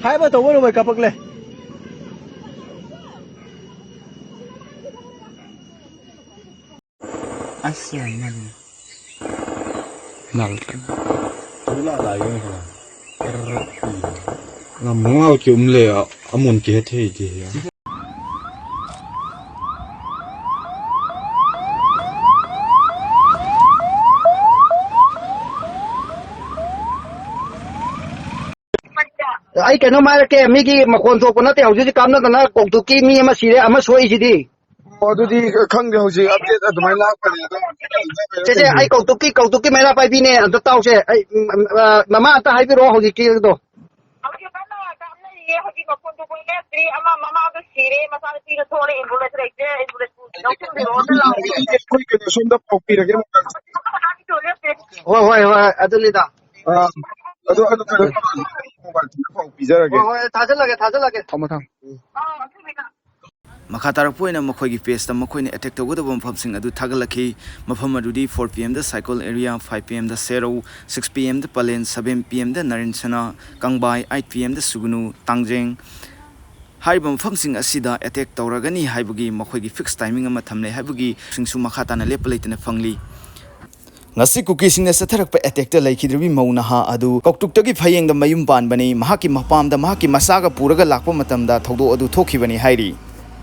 Hai ba tawon mo kapagle. Asya nalkan. Wala layo ka. Ngamungaw kiumle amun kete ya. Ai kano mai ke migi makon thok na te hauji kamna na koktuki mi ama sire ama soi jidi. 어두디 강대 혹시 업데이트 많이 나왔거든요. 제제 ai koktuki mai na pai bi ne anta taw se ai mama ata hai bi ro hauji ki do. Hauji kana ta na ye hauji makon to ko ne tri ama mama to sire masala ti to thore ambulance rekte ambulance no ko ro na la. कोई के 손다 뽑히라게 Hoi adulida. अदो mobile 뽑히자라게. 타절라게. 타마탕. Makatarakpoina Makogi Pesta Makoin attack the Woodabum Pumsing Adu Tagalaki, Mapamadudi 4 p.m. the cycle area, 5 p.m. the Sero, 6 p.m. the Palen, 7 p.m. the Narinsana, Kangbai, 8 p.m. the Sugunu, Tangjeng. Haibum Pumsing Asida attack Tauragani Haibugi, Makogi fixed timing Matamle Habugi, Singsu Makatana Lepalate in a Fungli. Ngasi cookies in the Satarak attack the leikhidabi Maunaha Adu, Kotrukta Paying the Mayum Ban Bani, Mahaki mapamda Mahaki Masaga Puraga Lakpa Matamda, Todo Adu Toki Bani Hairi.